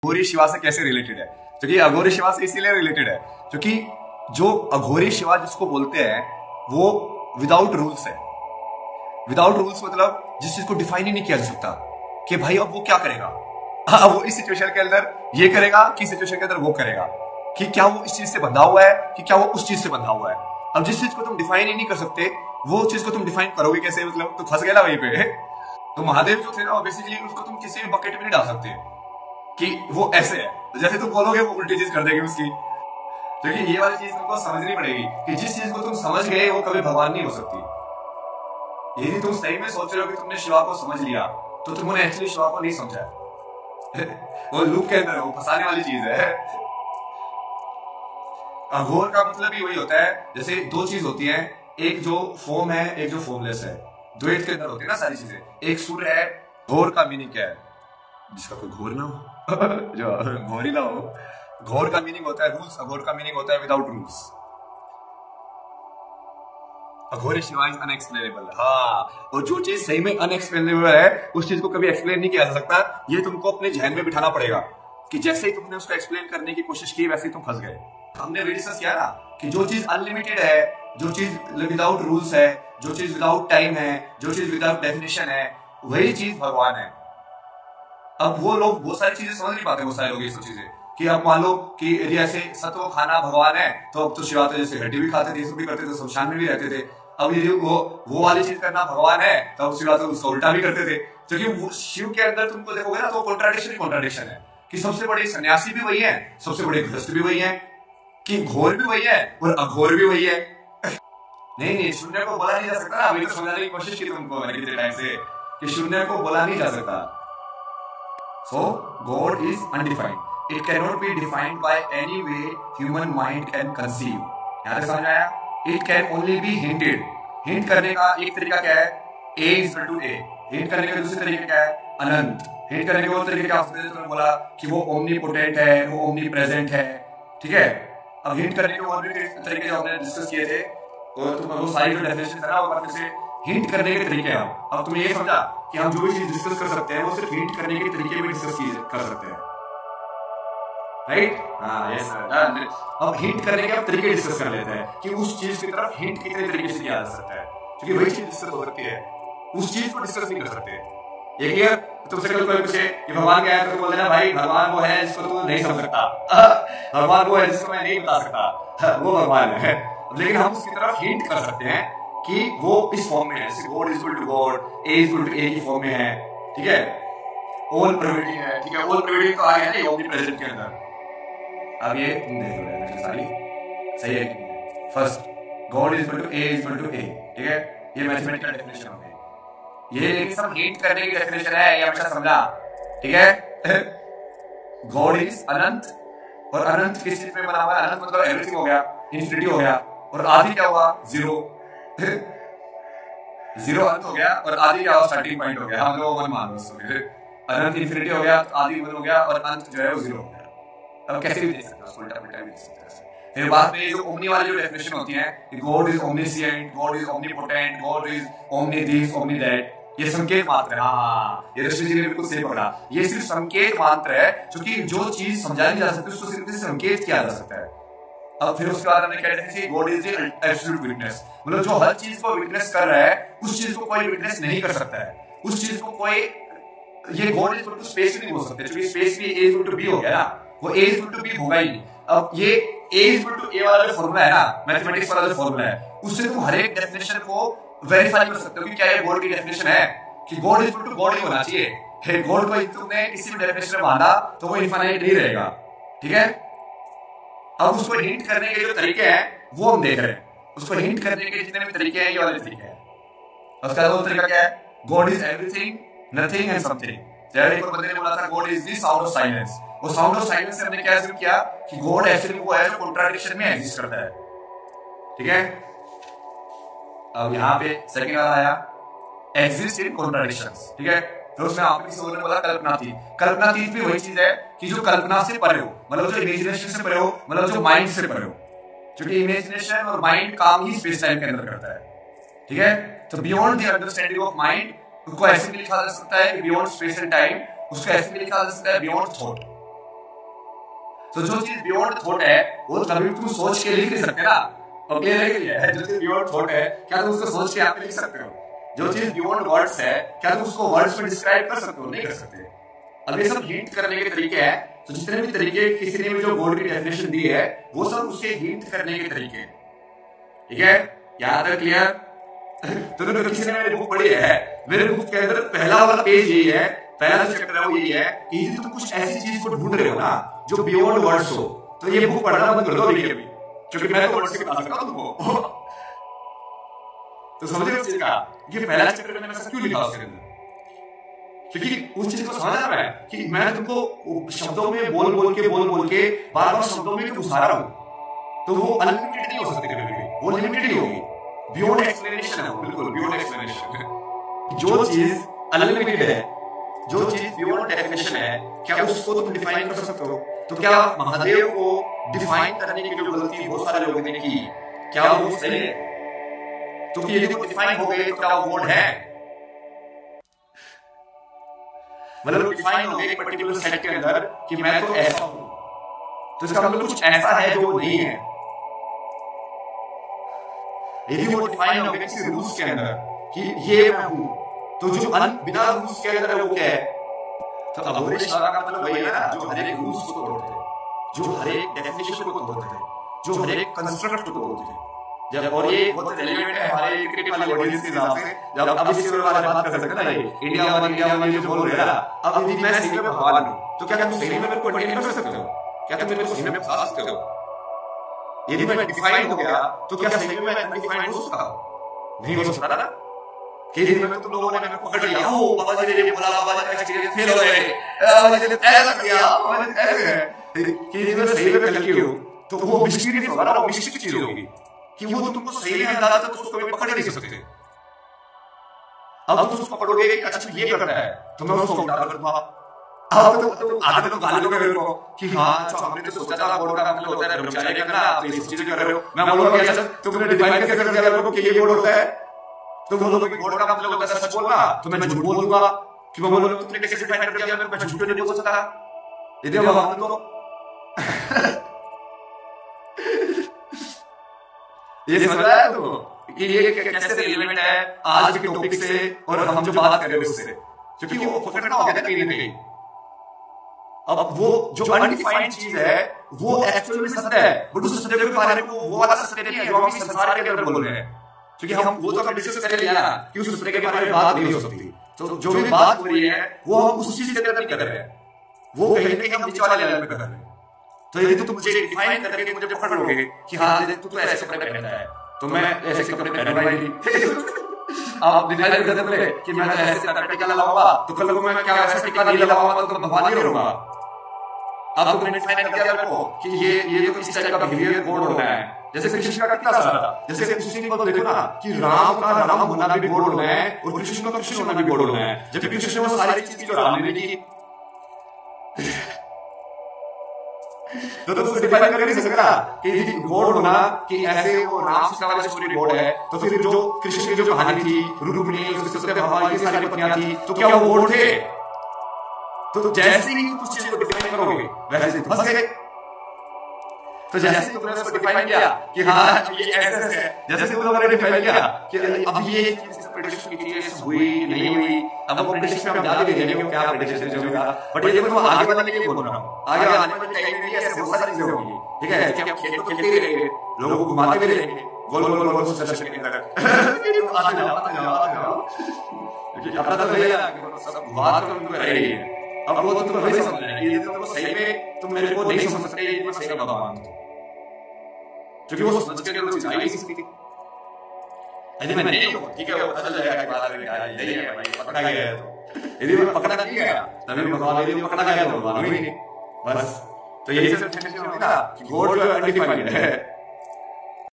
अघोरी शिवा से कैसे रिलेटेड है? क्योंकि अघोरी शिवा से इसीलिए रिलेटेड है क्योंकि जो अघोरी शिवा जिसको बोलते हैं वो विदाउट रूल्स है। विदाउट रूल्स मतलब जिस चीज को डिफाइन ही नहीं किया जा सकता कि भाई अब वो क्या करेगा, वो इस सिचुएशन के अंदर ये करेगा कि सिचुएशन के अंदर वो करेगा, कि क्या वो इस चीज से बंधा हुआ है कि क्या वो उस चीज से बंधा हुआ है। अब जिस चीज को तुम डिफाइन ही नहीं कर सकते वो चीज को तुम डिफाइन करोगे कैसे? मतलब तो फंस गया ना वहीं पे। तो महादेव जो थे ना बेसिकली उसको तुम किसी भी बकेट में नहीं डाल सकते कि वो ऐसे है, तो जैसे तुम बोलोगे वो उल्टी चीज कर देगी उसकी। क्योंकि ये वाली चीज तुमको समझनी पड़ेगी कि जिस चीज को तुम समझ गए वो कभी भगवान नहीं हो सकती। यदि तुम सही में सोच रहे हो कि तुमने शिवा को समझ लिया तो तुमने एक्चुअली शिवा को नहीं समझा। वो लूप के अंदर वो फंसाने वाली चीज है। अघोर का मतलब ही वही होता है, जैसे दो चीज होती है, एक जो फॉर्म है एक जो फॉर्मलेस है। द्वैत के अंदर होती है ना सारी चीजें। एक सूर्य है, घोर का मीनिंग क्या है? जिसका कोई घोर ना हो जो घोर ही ना हो। घोर का मीनिंग होता है रूल्स, अघोर का मीनिंग होता है without rules. Aghori Shiva is unexplainable. हाँ, और जो चीज सही में अनएक्सप्लेनेबल है उस चीज को कभी एक्सप्लेन नहीं किया जा सकता। ये तुमको अपने जहन में बिठाना पड़ेगा कि जैसे ही तुमने उसको एक्सप्लेन करने की कोशिश की वैसे ही तुम फंस गए। हमने डिस्कस किया ना कि जो चीज अनलिमिटेड है, जो चीज विदाउट रूल्स है, जो चीज विदाउट टाइम है, जो चीज विदाउट डेफिनेशन है, वही चीज भगवान है। अब वो लोग बहुत सारी चीजें समझ नहीं पाते, वो सारे लोग ये सब चीजें कि अब मान लो कि यदि ऐसे सत्व खाना भगवान है तो अब तो शिवा तो जैसे हड्डी भी खाते थे, सब भी करते थे, शमशान में भी रहते थे। अब यदि वो वाली चीज करना भगवान है तो अब शिवा तो उसका उल्टा भी करते थे। क्योंकि शिव के अंदर तुमको देखोगे ना तो कॉन्ट्राडिक्शन है कि सबसे बड़े सन्यासी भी वही है, सबसे बड़े गृहस्थ भी वही है, कि घोर भी वही है और अघोर भी वही है। नहीं, शून्य को बोला नहीं जा सकता। अभी तो समझाने की कोशिश की तुमको कितने टाइम से कि शून्य को बोला नहीं जा सकता। So God is undefined. It cannot be defined by any way human mind can conceive. यहाँ तक समझ आया? It can only be hinted. Hint करने का एक तरीका क्या है? A is equal to A. Hint करने का दूसरा तरीका क्या है? अनंत। Hint करने का वो तरीका क्या होता है? तुमने बोला कि वो omnipotent है, वो omnipresent है, ठीक है? अब हिंट करने के और भी तरीके जो हमने डिस्कस किए थे, और तुम्हें वो सारी जो डेफिनेशन है ना वो बात से हिंट करने के तरीके हैं। अब तुमने ये समझा कि हम जो भी चीज डिस्कस कर सकते हैं वो सिर्फ हिंट करने के तरीके में डिस्कस कर सकते हैं, राइट? हाँ, यस सर। अब हिंट करने के तरीके डिस्कस कर लेते हैं कि उस चीज की तरफ हिंट कितने तरीके से किया जा सकता है, क्योंकि वही चीज डिस्कस हो सकती है, उस चीज को डिस्कस नहीं कर सकते। एक ही तुमसे कल कोई पूछे कि भगवान क्या है तो बोल देना भाई भगवान वो है जिसको तू नहीं समझ सकता, भगवान वो है जिसको मैं नहीं बता सकता, वो भगवान है। लेकिन हम उसकी तरफ हिंट कर सकते हैं कि वो इस फॉर्म में है, जैसे God is equal to God, A is equal to A की फॉर्म में है, ठीक है? ऑल प्रोविडिंग है, ठीक है? ऑल प्रोविडिंग तो आ गया ना ओमनीप्रेजेंट के अंदर। अब ये तुम देख लो सारी सही है कि नहीं? First God is equal to A is equal to A, ठीक है? ये मैथमेटिकल डेफिनेशन हो गई। ये सब हिंट करने की डेफिनेशन है, ये हमेशा समझा, ठीक है? गॉड इज अनंत, और अनंत किस चीज में बना हुआ है? अनंत मतलब एवरीथिंग हो गया, इन्फिनिटी हो गया, और आदि क्या हुआ? जीरो। जीरो अंत हो गया और आदि क्या हुआ? स्टार्टिंग पॉइंट हो गया। हम लोग वन मान लो, अनंत इन्फिनिटी हो गया, आदि वन हो गया, और अंत जो है वो जीरो हो गया। अब कैसे भी देख सकते हो, उल्टा पुल्टा भी देख सकते हो। फिर बाद में जो ओमनी वाली जो डेफिनेशन होती है, God is omniscient, God is omnipotent, God is omni this omni that, ये संकेत मात्र है। हाँ, ये ऋषि जी ने बिल्कुल सही पकड़ा। ये सिर्फ संकेत मात्र है, क्योंकि जो चीज समझाई नहीं जा सकती उसको सिर्फ संकेत किया जा सकता है। अब फिर उसके बाद हमने क्या देखा? God is the absolute witness, मतलब जो हर चीज को विटनेस कर रहा है उस चीज को कोई विटनेस नहीं कर सकता है, उस चीज को कोई, ये God is equal to space नहीं बोल सकते, क्योंकि स्पेस भी ए इक्वल टू बी हो गया ना, वो ए इक्वल टू बी होगा ही नहीं। अब ये ए इक्वल टू ए वाला जो फॉर्मूला है ना, मैथमेटिक्स वाला जो फॉर्मूला है, उससे तुम हर एक डेफिनेशन को वेरीफाई कर सकते हो कि क्या ये गॉड की डेफिनेशन है, कि God is equal to God ही होना चाहिए। गॉड को तुमने किसी भी डेफिनेशन में बांधा तो वो इनफाइनाइट नहीं रहेगा, ठीक है? अब उसको हिंट करने के जो तरीके हैं वो हम देख रहे हैं। उसको हिंट करने के जितने भी तरीके हैं ये वाले तरीके हैं। उसका वो तरीका क्या है? God is everything, nothing and something. जैसे एक और बंदे ने बोला था God is the sound of silence. वो साउंड ऑफ साइलेंस से हमने क्या एज्यूम किया कि गॉड एक्चुअली वो है जो कॉन्ट्राडिक्शन में एग्जिस्ट करता है, ठीक है? अब यहाँ पे सेकंड वाला आया एग्जिस्ट इन कॉन्ट्राडिक्शंस, ठीक है? तो उसमें आपने किसी और ने बोला कल्पनातीत। कल्पनातीत भी वही चीज है कि जो कल्पना से परे हो, मतलब जो इमेजिनेशन से परे हो, मतलब जो माइंड से परे हो, क्योंकि इमेजिनेशन और माइंड काम ही स्पेस टाइम के अंदर करता है, ठीक है? तो beyond the understanding of mind, उसको ऐसे भी लिखा जा सकता है कि बियॉन्ड स्पेस एंड टाइम, उसको ऐसे भी लिखा जा सकता है बियॉन्ड थॉट, तो जो चीज बियॉन्ड थॉट है वो कभी तुम सोच के लिख नहीं सकते ना। ओके है, जो चीज बियॉन्ड थॉट है क्या तुम उसको सोच के आप लिख सकते हो? जो चीज बियॉन्ड वर्ड्स है क्या तुम उसको वर्ड्स में डिस्क्राइब कर सकते हो? नहीं कर सकते। अब ये सब हिंट करने के तरीके हैं। तो जितने भी तरीके किसी ने भी जो वर्ड की डेफिनेशन दी है वो सब उसके हिंट करने के तरीके हैं। ठीक है, यहाँ तक क्लियर? तो किसी ने मेरी बुक पढ़ी है, मेरे बुक के अंदर पहला वाला पेज यही है, पहला जो चैप्टर है वो यही है कि यदि तुम कुछ ऐसी चीज को ढूंढ रहे हो ना जो बियॉन्ड वर्ड्स हो तो ये बुक पढ़ना बंद कर दो अभी अभी, क्योंकि मैं तो वर्ड्स से बता सकता हूं तुमको। तो समझ रहे हो इसका ये पहला चैप्टर मैंने ऐसा क्यों लिखा उसके अंदर? क्योंकि उस चीज को समझना है कि मैं तुमको शब्दों में बोल बोल के बार बार शब्दों में घुसा रहा हूं, तो वो अनलिमिटेड नहीं हो सकती कभी भी, वो लिमिटेड ही होगी। बियॉन्ड एक्सप्लेनेशन है, बिल्कुल बियॉन्ड एक्सप्लेनेशन। जो चीज अनलिमिटेड है, जो चीज बियॉन्ड डेफिनेशन है, क्या उसको तुम डिफाइन कर सकते हो? तो क्या महादेव को डिफाइन करने की जो गलती बहुत सारे लोगों ने की, क्या वो सही है? तो यदि वो डिफाइन हो गए तो क्या वो गॉड है? मतलब डिफाइन हो गए एक पर्टिकुलर सेट के अंदर कि मैं तो ऐसा हूं, तो इसका मतलब कुछ ऐसा है जो नहीं है। यदि वो डिफाइन हो गए किसी रूल्स के अंदर कि ये मैं हूं, तो जो बिना रूल्स के अंदर है वो क्या है? तो अबोलिशनरी का मतलब वही है ना, जो हर एक रूल्स को तोड़ते हैं, जो हर एक डेफिनेशन को तोड़ते हैं, जो हर एक कंस्ट्रक्ट को तोड़ते हैं। जब और ये बहुत रिलेवेंट है हमारे क्रिकेट वाले ऑडियंस के हिसाब से, जब अब इसके बारे में बात कर सकते हैं ना, ये इंडिया वाले जो बोल रहे हैं ना, अब यदि मैं सही में भगवान हूं तो क्या तुम सही में मेरे को कंटेन कर सकते हो? क्या तुम मेरे को सही में फंसा सकते हो? यदि मैं डिफाइन हो गया तो क्या सही में मैं अनडिफाइंड हो सकता हूं? नहीं हो सकता ना। कि यदि मैं तुम लोगों ने मेरे को पकड़ लिया, ओ बाबा जी ने बोला, बाबा जी का एक्सपीरियंस फेल हो गए, बाबा जी ने ऐसा किया, बाबा जी ऐसे है, कि यदि मैं सही में गलती हूं तो वो मिस्टीरियस होगा ना, वो मिस्टिक चीज होगी कि वो तुमको सही में अंदाजा तो उसको कभी पकड़ नहीं सकते। अब तुम उसको पकड़ोगे कि अच्छा ये करता है तो मैं उसको उल्टा कर दूंगा। अब तो आधे लोग गाली दोगे मेरे को कि हाँ अच्छा हमने तो सोचा था बोर्ड का मतलब होता है ब्रह्मचारी करना, आप ये चीजें कर रहे हो। मैं बोलूंगा कि अच्छा तुमने डिफाइन कैसे कर दिया मेरे को कि ये बोर्ड होता है? तो बोलोगे कि बोर्ड का मतलब होता है सच बोलना, तो मैं झूठ बोल दूंगा कि मैं बोलूंगा तुमने कैसे डिफाइन कर दिया, मैं झूठ नहीं बोल सकता। यदि भगवान तो ये समझ रहा है तो कि ये कैसे रिलेवेंट है आज के टॉपिक से और हम जो बात कर रहे हैं उससे, क्योंकि वो पकड़ना हो गया ना कहीं ना कहीं। अब वो जो अनडिफाइंड चीज है वो एक्चुअली में सत्य है, बट उस सत्य के बारे में वो वाला सत्य नहीं है जो हम संसार के अंदर बोल रहे हैं। क्योंकि हम वो तो डिस्कस कर लिया ना कि उस सत्य के बारे में बात नहीं हो सकती। तो जो भी बात हो रही है वो हम उस चीज के अंदर नहीं कर रहे हैं, वो कहीं ना कहीं हम नीचे वाले लेवल पे कर रहे हैं। तो यदि तुम मुझे डिफाइन करके मुझे पकड़ लोगे कि हाँ तू तो ऐसे कपड़े पहनता है तो मैं ऐसे कपड़े पहनूंगा ही नहीं। आप डिफाइन करते बोले कि मैं ऐसे टिका लगाऊंगा तो कल को मैं क्या ऐसे टिका नहीं लगाऊंगा तो भगवान नहीं रहूंगा। अब तुमने डिफाइन कर दिया मेरे को कि ये तो इस टाइप का बिहेवियर कोड होना है। जैसे कृष्ण का कितना सारा था, जैसे कृष्ण को देखो ना कि राम का राम होना भी कोड होना है और कृष्ण का कृष्ण होना भी कोड होना है। जबकि कृष्ण में सारी चीज जो राम ने की तो तुम उसको डिफाइन कर नहीं सकता कि यदि गॉड होना कि ऐसे वो राम से वाला स्टोरी गॉड है तो फिर जो कृष्ण की जो कहानी थी रुक्मिणी उसके सत्यभामा ये सारी पत्नियां थी तो क्या वो गॉड थे? तो जैसे ही कुछ चीज को डिफाइन करोगे वैसे फंस गए। तो जैसे तुमने उसको डिफाइन किया कि हाँ ये ऐसे है, जैसे तुम लोगों ने डिफाइन किया कि अब ये चीज प्रेडिक्शन की चीज हुई नहीं हुई, अब वो प्रेडिक्शन में हम जाने देंगे कि क्या प्रेडिक्शन जो होगा। बट ये देखो मैं आगे वाले के लिए बोल रहा हूं, आगे आने वाले टाइम में ऐसे बहुत सारी चीजें होंगी। ठीक है कि हम खेलते ही रहेंगे, लोगों को घुमाते भी रहेंगे गोल गोल गोल गोल सेशन के अंदर आते जाओ क्योंकि अपना तो भैया सब बात तो उनको रह रही है। अब वो तुम वही समझ रहे हैं ये तो सही में तुम मेरे को नहीं समझ सकते ये मैं सही में भगवान हूं, क्योंकि वो समझ के वो चीज आई नहीं सकती। यदि मैं नहीं हूं ठीक है वो पता चल जाएगा कि बात में क्या है, यही है भाई पकड़ा गया है। तो यदि मैं पकड़ा नहीं गया तभी भगवान, यदि पकड़ा गया तो भगवान ही नहीं बस। तो यही सब टेंशन होती है ना कि गॉड जो अनडिफाइंड है